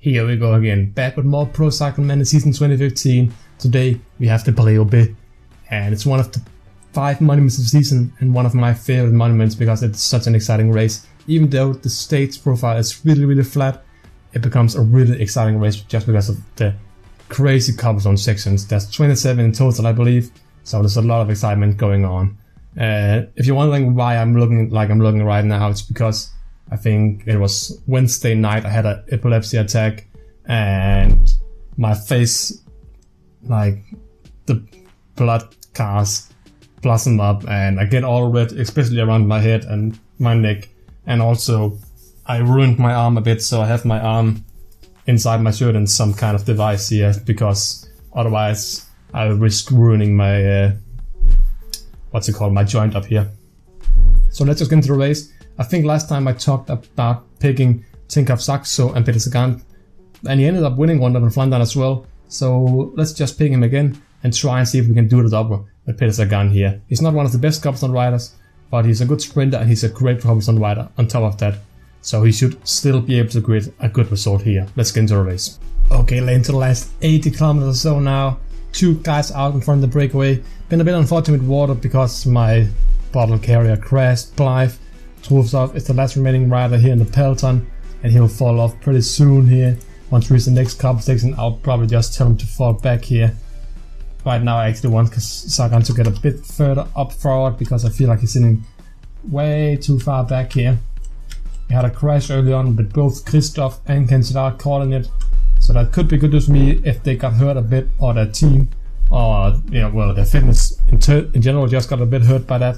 Here we go again, back with more Pro Cycling Manager season 2015. Today we have the Roubaix, and it's one of the 5 monuments of the season and one of my favorite monuments because it's such an exciting race. Even though the stage profile is really flat, it becomes a really exciting race just because of the crazy cobblestone sections. There's 27 in total, I believe, so there's a lot of excitement going on. If you're wondering why I'm looking like I'm looking right now, it's because I think it was Wednesday night I had an epilepsy attack and my face, like the blood cars blossom up and I get all red, especially around my head and my neck, and also I ruined my arm a bit, so I have my arm inside my shirt and some kind of device here because otherwise I will risk ruining my my joint up here. So let's just get into the race. I think last time I talked about picking TINKOFF Saxo and Peter Sagan, and he ended up winning one up in Flandern as well. So let's just pick him again and try and see if we can do the double with Peter Sagan here. He's not one of the best cobblestone riders, but he's a good sprinter and he's a great cobblestone rider on top of that. So he should still be able to get a good result here. Let's get into the race. Okay, into the last 80 kilometers or so now. 2 guys out in front of the breakaway. Been a bit unfortunate with water because my bottle carrier crashed. Blythe Trousseau is the last remaining rider here in the peloton, and he'll fall off pretty soon here. Once we reach the next couple section, I'll probably just tell him to fall back here. Right now I actually want Sagan to get a bit further up forward because I feel like he's sitting way too far back here. We had a crash early on with both Christoph and Cancellara calling it, so that could be good news for me if they got hurt a bit, or their team, or their fitness in general just got a bit hurt by that.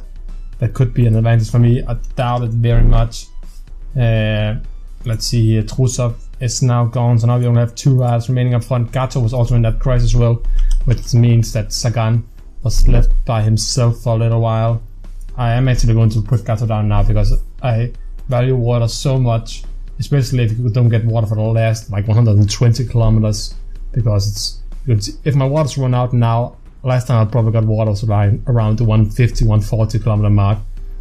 That could be an advantage for me. I doubt it very much. Let's see here. Trousseau is now gone, so now we only have 2 riders remaining up front. Gatto was also in that crash as well, which means that Sagan was left by himself for a little while. I am actually going to put Gatto down now because I value water so much, especially if you don't get water for the last like 120 kilometers, because if my water's run out now, last time I probably got water was around the 150-140 kilometer mark.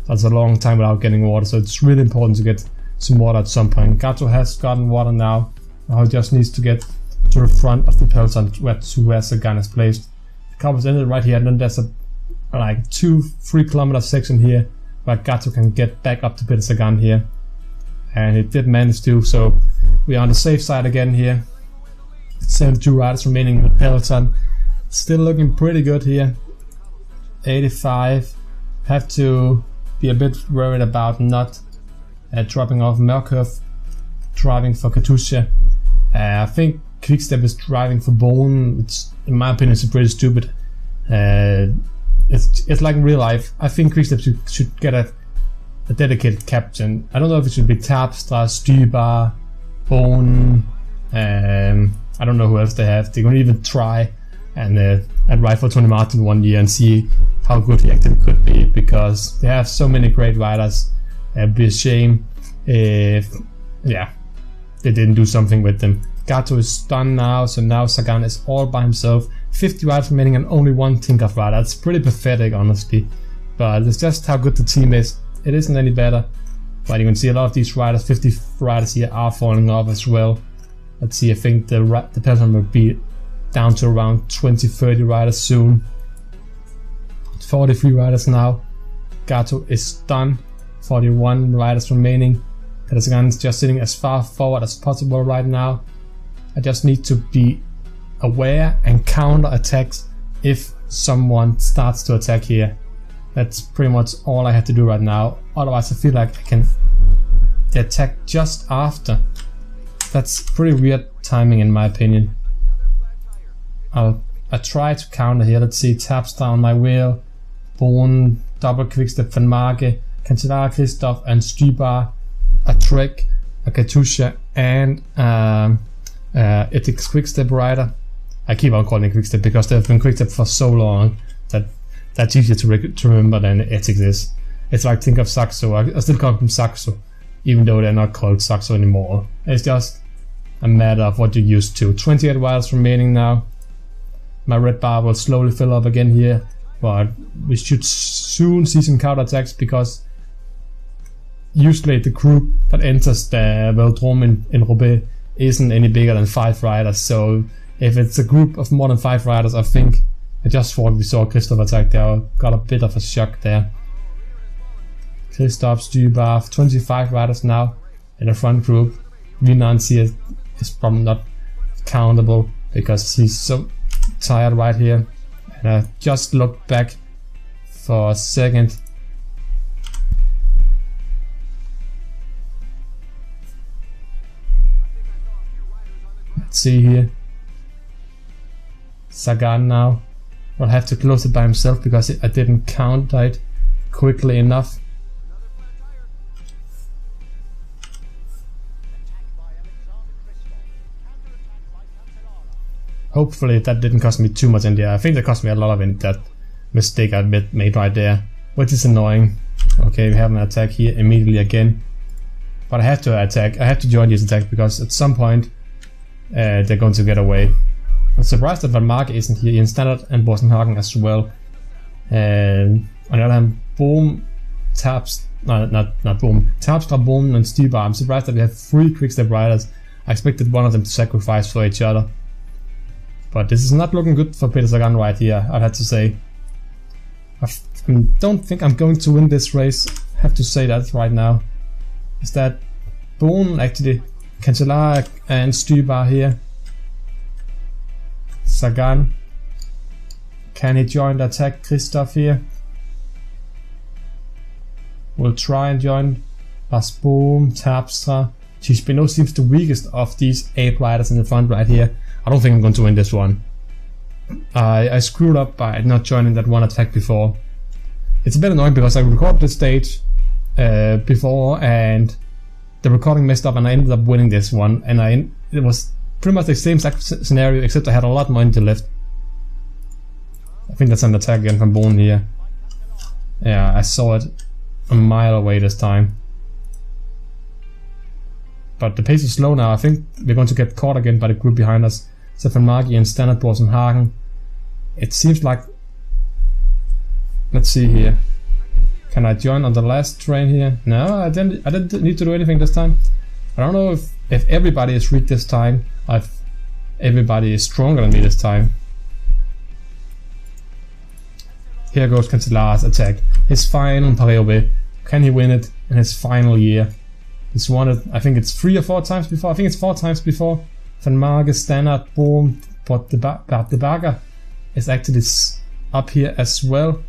That's a long time without getting water, so it's really important to get some water at some point. Gatto has gotten water now. He just needs to get to the front of the peloton where Sagan is placed. The cobbles ended right here, and then there's a 2-3 kilometer section here where Gatto can get back up to Peter Sagan here, and he did manage to, so we are on the safe side again here. 72 riders remaining in the peloton. Still looking pretty good here. 85. Have to be a bit worried about not dropping off Mørkøv, driving for Katusha. I think Quickstep is driving for Bone, which in my opinion is pretty stupid. It's like in real life. I think Quickstep should get a dedicated captain. I don't know if it should be Terpstra, Stybar, Bone, I don't know who else they have. They're going to even try and ride for Tony Martin one year and see how good he actually could be, because they have so many great riders. It'd be a shame if they didn't do something with them. Gatto is done now, so now Sagan is all by himself. 50 riders remaining and only 1 TINKOFF rider. That's pretty pathetic, honestly, but it's just how good the team is. It isn't any better, but you can see a lot of these riders, 50 riders here, are falling off as well. Let's see, I think the peloton will be down to around 20-30 riders soon. 43 riders now. Gatto is done. 41 riders remaining. Peter Sagan is just sitting as far forward as possible right now. I just need to be aware and counter attacks if someone starts to attack here. That's pretty much all I have to do right now. Otherwise I feel like I can attack just after. That's pretty weird timing in my opinion. I try to counter here. Let's see, Terpstra on my wheel, Bone, double Quickstep Van Marke, Cancellara, Christoph and Stybar, a Trek, a Katusha and Ethics Quickstep rider. I keep on calling it Quickstep because they've been Quickstep for so long that that's easier to remember than Ethics is. It's like TINKOFF Saxo. I still call them Saxo, even though they're not called Saxo anymore. It's just a matter of what you're used to. 28 riders remaining now. My red bar will slowly fill up again here, but we should soon see some counterattacks because usually the group that enters the Velodrome in Roubaix isn't any bigger than 5 riders, so if it's a group of more than 5 riders, I think I just thought we saw Christoph attack there. Got a bit of a shock there. Christoph, Stuybar, 25 riders now in the front group. Venancy is probably not countable because he's so tired right here. And I just looked back for a second. Let's see here. Sagan now will have to close it by himself because I didn't count it quickly enough. Hopefully that didn't cost me too much in there. I think that cost me a lot of in that mistake I made right there, which is annoying. Okay, we have an attack here immediately again. But I have to attack. I have to join these attacks because at some point they're going to get away. I'm surprised that Van Marke isn't here in Standard and Bosenhagen as well. On the other hand, Boom, Taps, not Boom, Tapstra, Boom and Stuybar. I'm surprised that we have 3 quickstep riders. I expected one of them to sacrifice for each other. But this is not looking good for Peter Sagan right here, I'd have to say. I don't think I'm going to win this race, I have to say that right now. Is that Boom, actually, Cancellara and Stuybar here. Sagan. Can he join the attack? Christoph here. We'll try and join Lars Boom, Terpstra. Tispino seems the weakest of these 8 riders in the front right here. I don't think I'm going to win this one. I screwed up by not joining that one attack before. It's a bit annoying because I recorded this stage before and the recording messed up and I ended up winning this one. And it was pretty much the same scenario except I had a lot more into left. I think that's an attack again from Boone here. Yeah, I saw it a mile away this time. But the pace is slow now. I think we're going to get caught again by the group behind us. Van Marke and Standard Bosenhagen. It seems like... Let's see here. Can I join on the last train here? No, I didn't need to do anything this time. I don't know if everybody is weak this time. If everybody is stronger than me this time. Here goes Cancellara's attack. His final Paris-Roubaix. Can he win it in his final year? He's won it, I think it's 3 or 4 times before. I think it's 4 times before. Van Marke, Standard, Boom, but the Bagger is actually up here as well.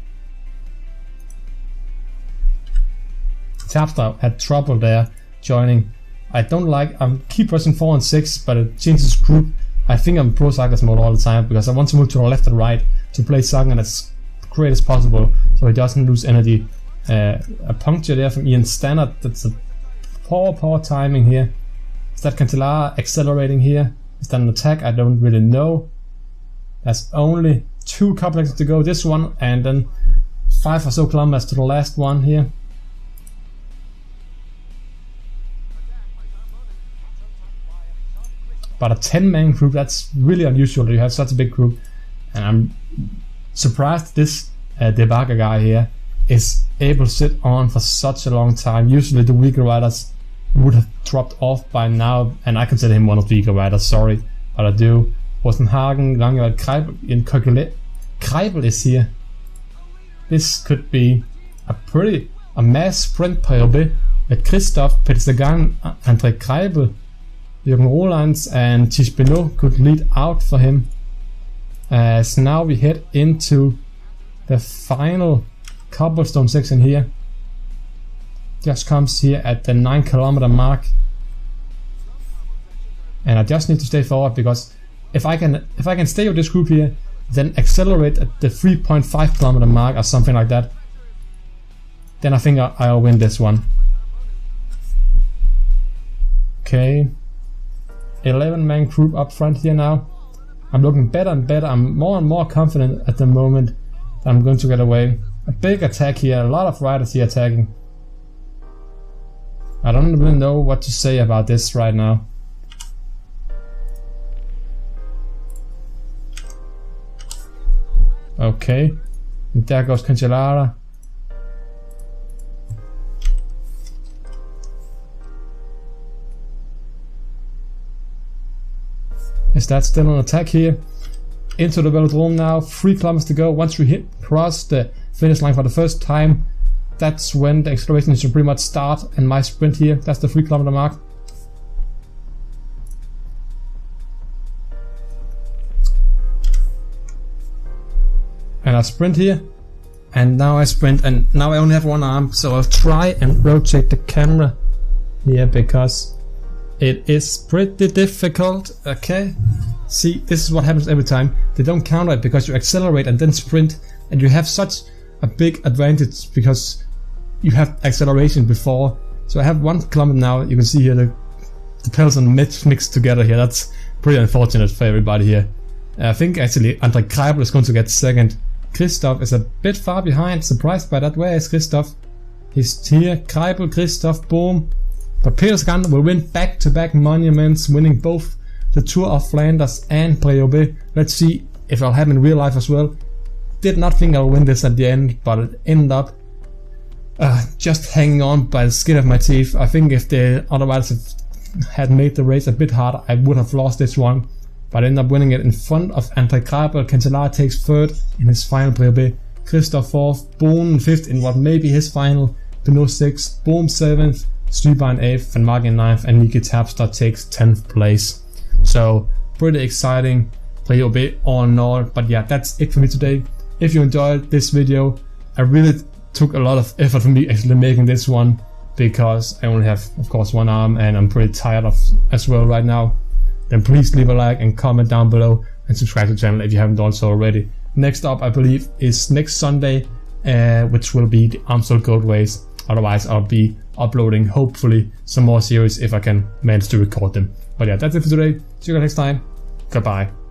Terpstra had trouble there joining. I don't like, I'm keep pressing 4 and 6, but it changes group. I think I'm pro cyclist mode all the time because I want to move to the left and right to play Sagan as great as possible so he doesn't lose energy. A puncture there from Ian Standard, that's a poor timing here. Is that Cancellara accelerating here? Is that an attack? I don't really know. There's only 2 complexes to go. This one and then 5 or so kilometers to the last one here. But a 10-man group, that's really unusual. You have such a big group. And I'm surprised this Debaga guy here is able to sit on for such a long time. Usually the weaker riders would have dropped off by now, and I consider him one of the weaker riders, sorry, but I do. Bosenhagen, Langeveld, Kreibel in Kökele. Kreibel is here. This could be a mass sprint Paris-Roubaix with Christoph, Peter Sagan, André Kreibel, Jürgen Rolands and Tispino could lead out for him. So now we head into the final cobblestone section here. Just comes here at the 9 kilometer mark, and I just need to stay forward because if I can stay with this group here, then accelerate at the 3.5 kilometer mark or something like that, then I think I'll win this one. Okay, 11-man group up front here now. I'm looking better and better. I'm more and more confident at the moment that I'm going to get away. A big attack here, a lot of riders here attacking. I don't really know what to say about this right now. Okay, and there goes Cancellara. Is that still on attack here? Into the velodrome now, 3 kilometers to go. Once we cross the finish line for the first time, that's when the acceleration should pretty much start, and my sprint here, that's the 3 kilometer mark. And I sprint here, and now I sprint, and now I only have one arm, so I'll try and rotate the camera here because it is pretty difficult. Okay, see, this is what happens every time. They don't counter it because you accelerate and then sprint, and you have such a big advantage because you have acceleration before. So I have 1 kilometer now. You can see here the pedals and mixed together here. That's pretty unfortunate for everybody here. I think actually Andre Kreibel is going to get second. Christoph is a bit far behind. Surprised by that. Where is Christoph? He's here. Kreibel, Christoph, boom. But Petersgan will win back-to-back monuments, winning both the Tour of Flanders and Roubaix. Let's see if it'll happen in real life as well. Did not think I'll win this at the end, but it ended up just hanging on by the skin of my teeth. I think if they otherwise had made the race a bit harder, I would have lost this one. But I ended up winning it in front of Andre Kreibel. Cancellara takes 3rd in his final Roubaix. Christoph 4th, Bohn 5th in what may be his final. Pinot 6th, Bohm 7th, Stuyber 8th, Van Marken 9th, and Niki Terpstra takes 10th place. So pretty exciting Roubaix all in all. But yeah, that's it for me today. If you enjoyed this video, I really took a lot of effort for me actually making this one because I only have, of course, 1 arm and I'm pretty tired of as well right now. Then please leave a like and comment down below and subscribe to the channel if you haven't done so already. Next up, I believe, is next Sunday, which will be the Amstel Gold Race. Otherwise, I'll be uploading hopefully some more series if I can manage to record them. But yeah, that's it for today. See you guys next time. Goodbye.